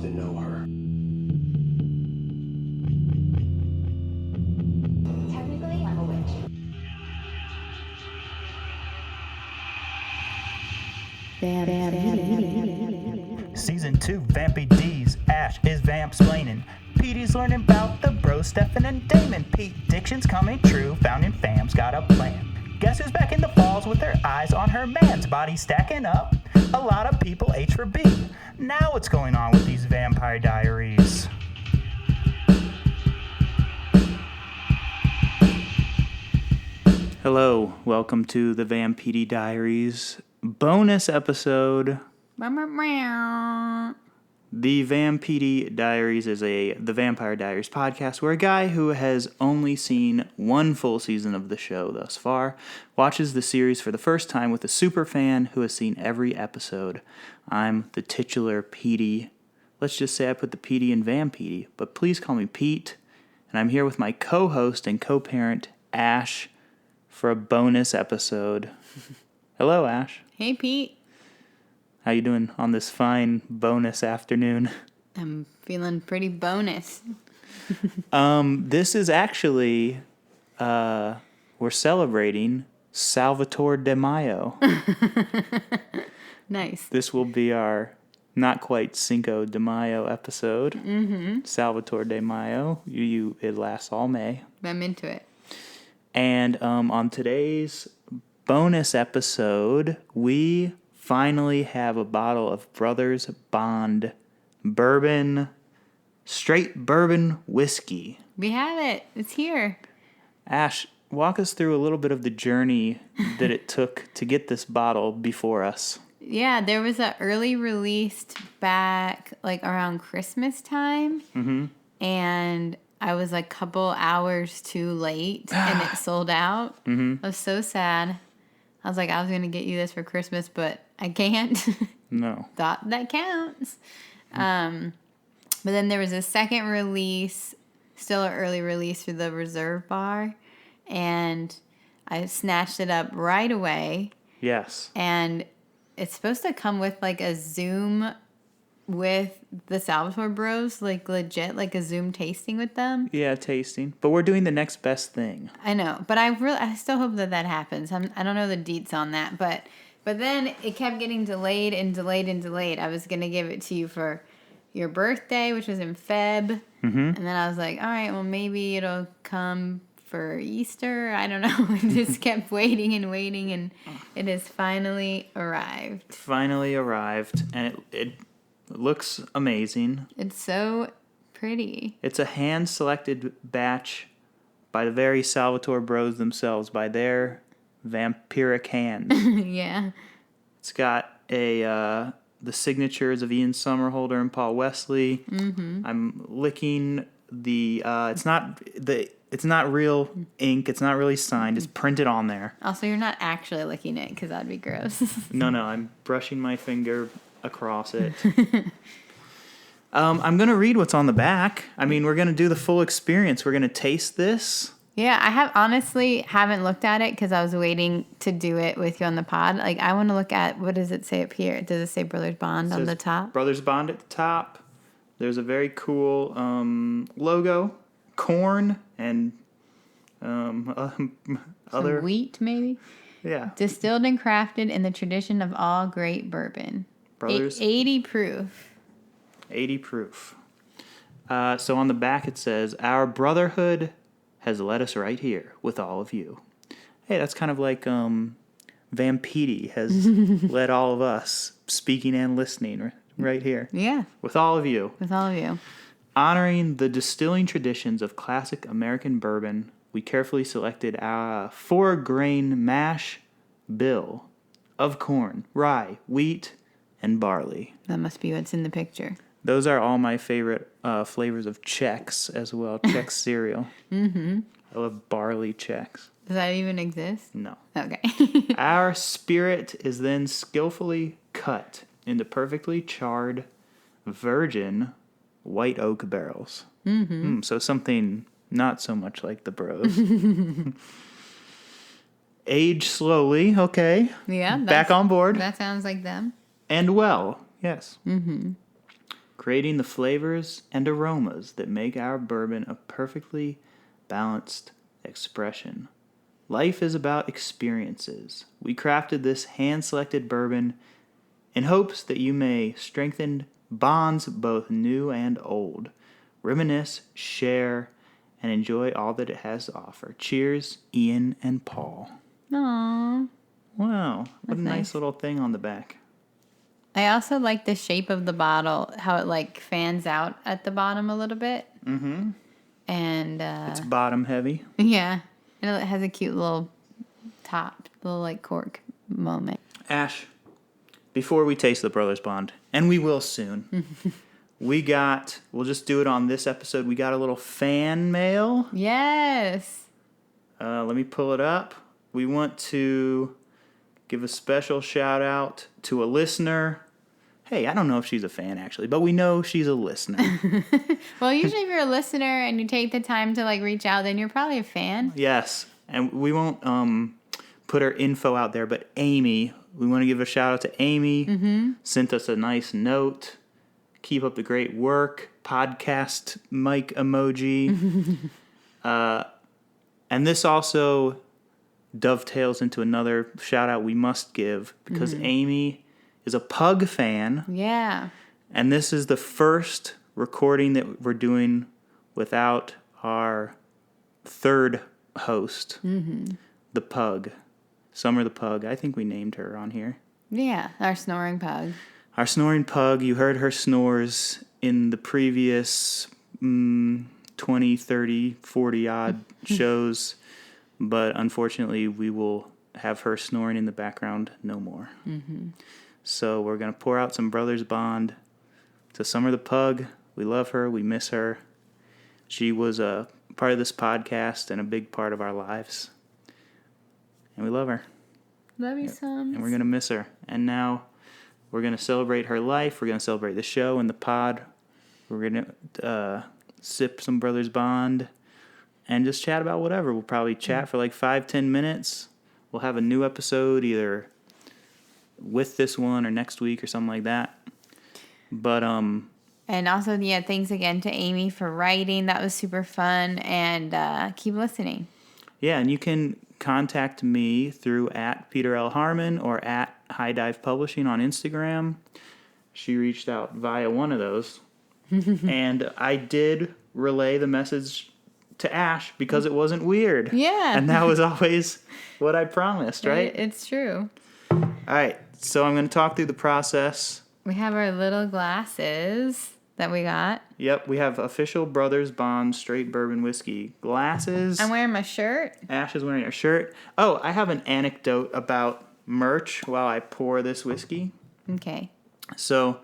that know her. Technically, I'm a witch. Season 2, Vampy D's. Ash is vamp-splaining. Petey's learning about the bros, Stefan and Damon. Pete Diction's coming true. Founding fam's got a plan. Guess who's back in the falls with their eyes on her man's body stacking up? A lot of people H for B. Now what's going on with these Vampire Diaries? Hello, welcome to the Vampire Diaries bonus episode. The Vampire Diaries is the Vampire Diaries podcast where a guy who has only seen one full season of the show thus far watches the series for the first time with a super fan who has seen every episode. I'm the titular Petey. Let's just say I put the Petey in Vampire, but please call me Pete. And I'm here with my co-host and co-parent, Ash, for a bonus episode. Hello, Ash. Hey, Pete. How you doing on this fine bonus afternoon? I'm feeling pretty bonus. This is actually, we're celebrating Salvatore de Mayo. Nice. This will be our not quite Cinco de Mayo episode. Mm-hmm. Salvatore de Mayo. It lasts all May. I'm into it. And on today's bonus episode, we finally have a bottle of Brothers Bond bourbon, straight bourbon whiskey. We have it. It's here. Ash, walk us through a little bit of the journey that it took to get this bottle before us. Yeah, there was an early release back like around Christmas time. Mm-hmm. And I was like a couple hours too late and it sold out. Mm-hmm. I was so sad. I was like, I was going to get you this for Christmas, but I can't. No. Thought that counts. But then there was a second release, still an early release for the Reserve Bar. And I snatched it up right away. Yes. And it's supposed to come with like a Zoom with the Salvatore Bros, like legit, like a Zoom tasting with them. Yeah, tasting. But we're doing the next best thing. I know, but I still hope that happens. I don't know the deets on that, but then it kept getting delayed and delayed and delayed. I was gonna give it to you for your birthday, which was in Feb, and then I was like, all right, well maybe it'll come for Easter. I don't know. I just kept waiting, and it has finally arrived. And it looks amazing. It's so pretty. It's a hand-selected batch by the very Salvatore Bros themselves, by their vampiric hand. Yeah. It's got the signatures of Ian Somerhalder and Paul Wesley. Mm-hmm. I'm licking the. It's not real ink. It's not really signed. It's printed on there. Also, you're not actually licking it because that'd be gross. No. I'm brushing my finger across it. I'm going to read what's on the back. I mean, we're going to do the full experience. We're going to taste this. Yeah, I honestly haven't looked at it because I was waiting to do it with you on the pod. Like, I want to look at, what does it say up here? Does it say Brothers Bond on the top? Brothers Bond at the top. There's a very cool logo, corn, and other wheat, maybe? Yeah. Distilled and crafted in the tradition of all great bourbon. Brothers. 80 proof. 80 proof. So on the back it says, "Our brotherhood has led us right here with all of you." Hey, that's kind of like Vampire has led all of us, speaking and listening, right here. Yeah. With all of you. With all of you. Honoring the distilling traditions of classic American bourbon, we carefully selected a 4-grain mash bill of corn, rye, wheat, and barley. That must be what's in the picture. Those are all my favorite flavors of Chex as well. Chex cereal. Mm-hmm. I love barley Chex. Does that even exist? No. Okay. Our spirit is then skillfully cut into perfectly charred virgin white oak barrels. Mm-hmm. So something not so much like the Bros. Age slowly, okay. Yeah. Back on board. That sounds like them. And well, yes. Mm-hmm. creating the flavors and aromas that make our bourbon a perfectly balanced expression. Life is about experiences. We crafted this hand-selected bourbon in hopes that you may strengthen bonds both new and old, reminisce, share, and enjoy all that it has to offer. Cheers, Ian and Paul. Aww. Wow, what That's a nice nice. little thing on the back. I also like the shape of the bottle, how it like fans out at the bottom a little bit. Mm-hmm. And It's bottom heavy. yeah, and it has a cute little top, little like cork moment. Ash, before we taste the Brothers Bond, and we will soon, we'll just do it on this episode. We got a little fan mail. Yes. Let me pull it up. We want to give a special shout out to a listener. Hey, I don't know if she's a fan actually, but we know she's a listener. Well, usually if you're a listener and you take the time to like reach out, then you're probably a fan. Yes, and we won't put her info out there, but Amy, we want to give a shout out to Amy. Sent us a nice note. Keep up the great work. Podcast mic emoji. And this also dovetails into another shout out we must give because Amy is a Pug fan. Yeah. And this is the first recording that we're doing without our third host, the Pug. Summer the Pug. I think we named her on here. Yeah, our snoring pug. Our snoring Pug. You heard her snores in the previous 20, 30, 40 odd shows. But unfortunately, we will have her snoring in the background no more. So we're going to pour out some Brothers Bond to Summer the Pug. We love her. We miss her. She was a part of this podcast and a big part of our lives. And we love her. Love you some. And we're going to miss her. And now we're going to celebrate her life. We're going to celebrate the show and the pod. We're going to sip some Brothers Bond and just chat about whatever. We'll probably chat for like 5-10 minutes. We'll have a new episode either with this one or next week or something like that. But And also, yeah, thanks again to Amy for writing. That was super fun. And keep listening. yeah, and you can contact me through at Peter L. Harmon or at High Dive Publishing on Instagram. She reached out via one of those. And I did relay the message to Ash because it wasn't weird. Yeah. And that was always what I promised, right? It's true. All right, so I'm going to talk through the process. We have our little glasses that we got. Yep, we have official Brothers Bond straight bourbon whiskey glasses. I'm wearing my shirt. Ash is wearing her shirt. Oh, I have an anecdote about merch while I pour this whiskey. Okay. So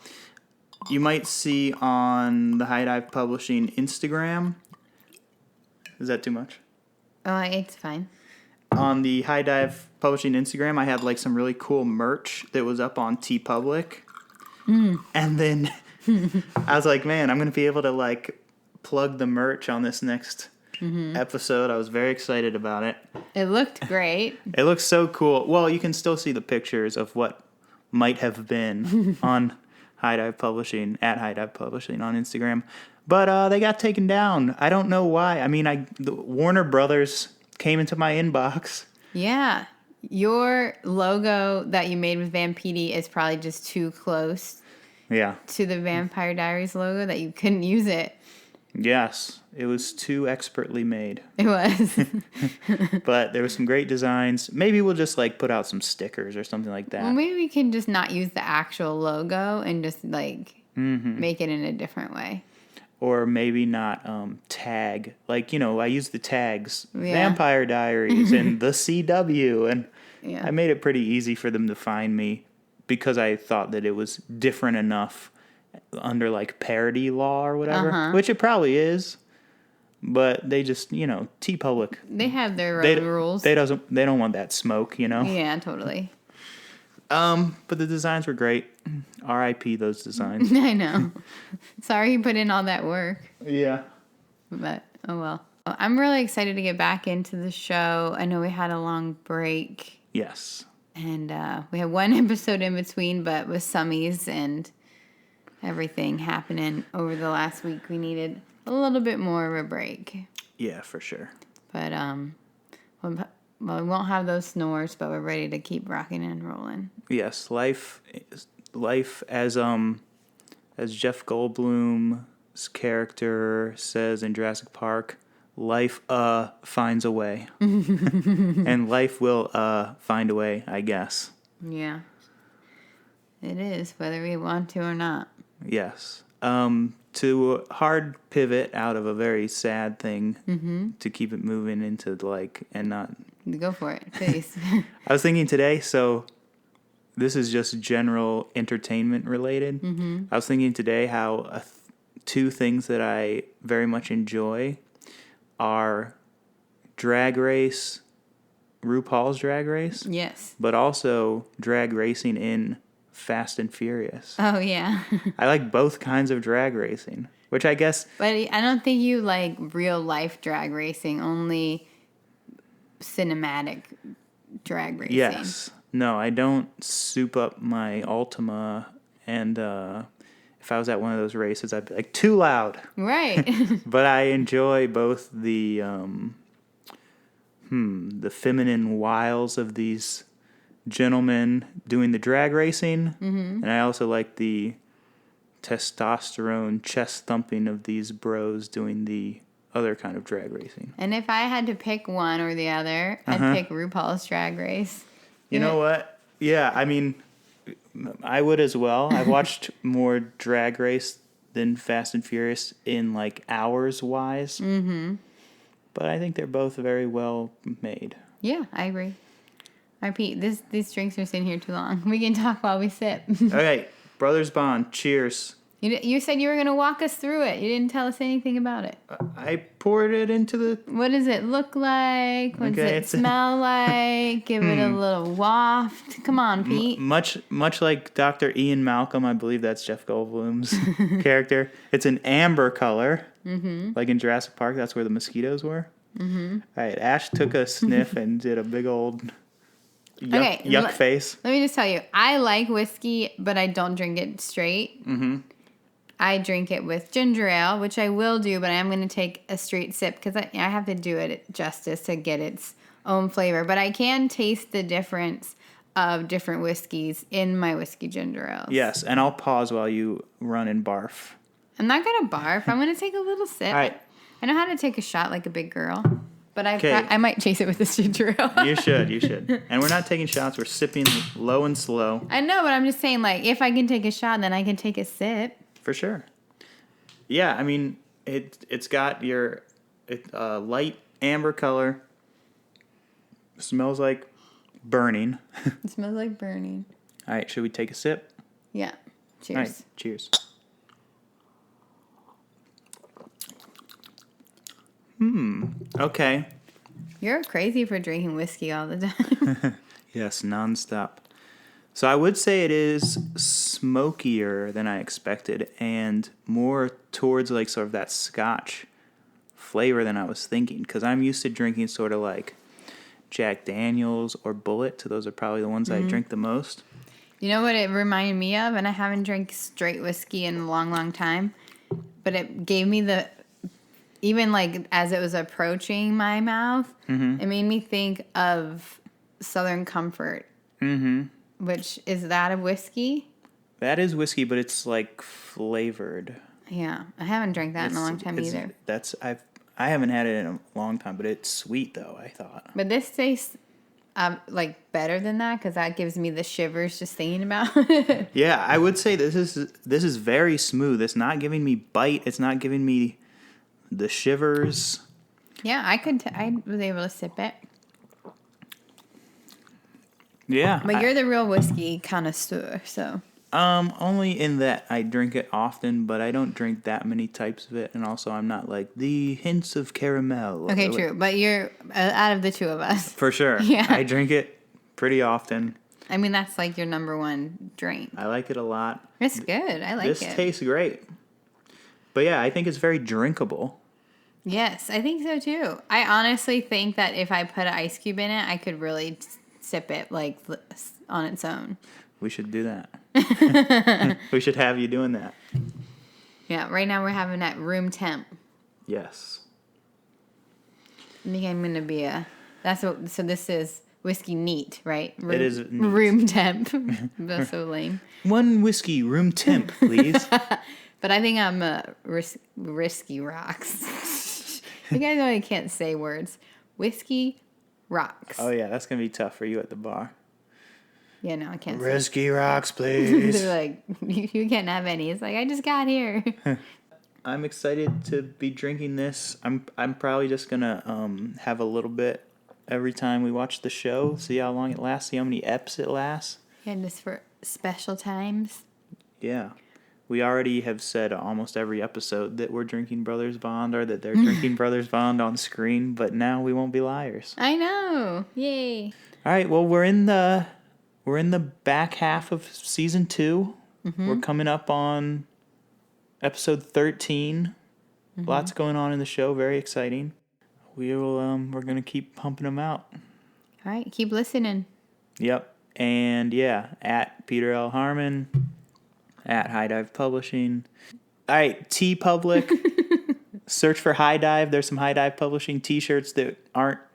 you might see on the High Dive Publishing Instagram. Is that too much? Oh, it's fine. On the High Dive Publishing Instagram, I had like some really cool merch that was up on TeePublic. And then I was like, man, I'm going to be able to like plug the merch on this next episode. I was very excited about it. It looked great. It looks so cool. Well, you can still see the pictures of what might have been on High Dive Publishing, at High Dive Publishing on Instagram. But they got taken down. I don't know why. I mean, the Warner Brothers came into my inbox. Yeah. Your logo that you made with Vampire is probably just too close Yeah. to the Vampire Diaries logo that you couldn't use it. Yes. It was too expertly made. It was. But there were some great designs. Maybe we'll just like put out some stickers or something like that. Well, maybe we can just not use the actual logo and just like make it in a different way. Or maybe not tag. Like, I use the tags. Yeah. Vampire Diaries and the CW. And Yeah. I made it pretty easy for them to find me because I thought that it was different enough under like parody law or whatever. Which it probably is. But they just, TeePublic. They have their own rules. They don't want that smoke, Yeah, totally. But the designs were great. R.I.P. those designs. I know. Sorry you put in all that work. Yeah. But, oh well. I'm really excited to get back into the show. I know we had a long break. Yes. And we had one episode in between, but with Summies. And everything happening over the last week, we needed a little bit more of a break. Yeah, for sure. But well, we won't have those snores, but we're ready to keep rocking and rolling. Yes, life as Jeff Goldblum's character says in Jurassic Park, life finds a way. And life will find a way, I guess. Yeah. It is, whether we want to or not. Yes. To hard pivot out of a very sad thing to keep it moving into and not. Go for it, please. I was thinking today, so this is just general entertainment related. I was thinking today how two things that I very much enjoy are Drag Race, RuPaul's Drag Race. Yes. But also drag racing in Fast and Furious. Oh, yeah. I like both kinds of drag racing, which I guess... But I don't think you like real life drag racing, only cinematic drag racing. Yes. No, I don't soup up my Altima, and if I was at one of those races, I'd be like, too loud. Right. But I enjoy both the feminine wiles of these gentlemen doing the drag racing, and I also like the testosterone chest thumping of these bros doing the other kind of drag racing. And if I had to pick one or the other, I'd pick RuPaul's Drag Race. You know what? Yeah, I mean, I would as well. I've watched more Drag Race than Fast and Furious in hours wise. Mm-hmm. But I think they're both very well made. Yeah, I agree. All right, Pete, these drinks are sitting here too long. We can talk while we sip. Okay, Brothers Bond, cheers. You said you were going to walk us through it. You didn't tell us anything about it. I poured it into the... What does it look like? What does it smell like? Give it a little waft. Come on, Pete. Much like Dr. Ian Malcolm, I believe that's Jeff Goldblum's character. It's an amber color, like in Jurassic Park. That's where the mosquitoes were. Mm-hmm. All right, Ash took a sniff and did a big old yuck face. Let me just tell you, I like whiskey, but I don't drink it straight. Mm-hmm. I drink it with ginger ale, which I will do, but I am going to take a straight sip because I have to do it justice to get its own flavor. But I can taste the difference of different whiskeys in my whiskey ginger ales. Yes, and I'll pause while you run and barf. I'm not going to barf. I'm going to take a little sip. All right. I know how to take a shot like a big girl, but I might chase it with this ginger ale. You should. And we're not taking shots. We're sipping low and slow. I know, but I'm just saying, if I can take a shot, then I can take a sip. For sure. Yeah, I mean, it's got your light amber color. Smells like burning. It smells like burning. All right, should we take a sip? Yeah. Cheers. All right, cheers. Okay. You're crazy for drinking whiskey all the time. Yes, nonstop. So I would say it is smokier than I expected and more towards sort of that Scotch flavor than I was thinking, because I'm used to drinking sort of like Jack Daniels or Bullet. So those are probably the ones I drink the most. You know what it reminded me of? And I haven't drank straight whiskey in a long, long time. But it gave me even as it was approaching my mouth, it made me think of Southern Comfort. Mm-hmm. Which, is that a whiskey? That is whiskey, but it's flavored. Yeah, I haven't drank that in a long time either. I haven't had it in a long time, but it's sweet though, I thought. But this tastes better than that, because that gives me the shivers just thinking about it. Yeah, I would say this is very smooth. It's not giving me bite. It's not giving me the shivers. Yeah, I was able to sip it. Yeah. But you're the real whiskey connoisseur, so. Only in that I drink it often, but I don't drink that many types of it, and also I'm not the hints of caramel. Okay, true. But you're out of the two of us. For sure. Yeah. I drink it pretty often. I mean, that's your number one drink. I like it a lot. It's good. I like it. This tastes great. But yeah, I think it's very drinkable. Yes, I think so too. I honestly think that if I put an ice cube in it, I could really sip it on its own. We should do that. We should have you doing that. Yeah, right now we're having at room temp. Yes. I think I'm gonna be so this is whiskey neat, right? It is neat. Room temp. That's so lame. 1 whiskey, room temp, please. But I think I'm risky rocks. You guys know I can't say words. Whiskey rocks. Oh, yeah, that's going to be tough for you at the bar. Yeah, no, I can't Risky rocks, say. please. They're like, you can't have any. It's like, I just got here. I'm excited to be drinking this. I'm probably just going to have a little bit every time we watch the show, see how long it lasts, see how many eps it lasts. And just for special times. Yeah. We already have said almost every episode that we're drinking Brothers Bond or that they're drinking Brothers Bond on screen, but now we won't be liars. I know. Yay. All right, well, we're in the back half of season 2. Mm-hmm. We're coming up on episode 13. Mm-hmm. Lots going on in the show, very exciting. We're going to keep pumping them out. All right, keep listening. Yep. And yeah, at Peter L. Harmon, at High Dive Publishing. All right, T Public. Search for High Dive. There's some High Dive Publishing t-shirts that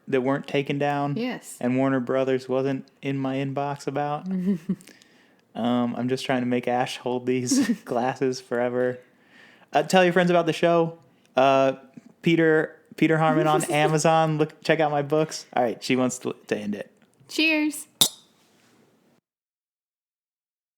weren't taken down. Yes. And Warner Brothers wasn't in my inbox about. I'm just trying to make Ash hold these glasses forever. Tell your friends about the show. Peter Harmon on Amazon. Check out my books. All right, she wants to end it. Cheers.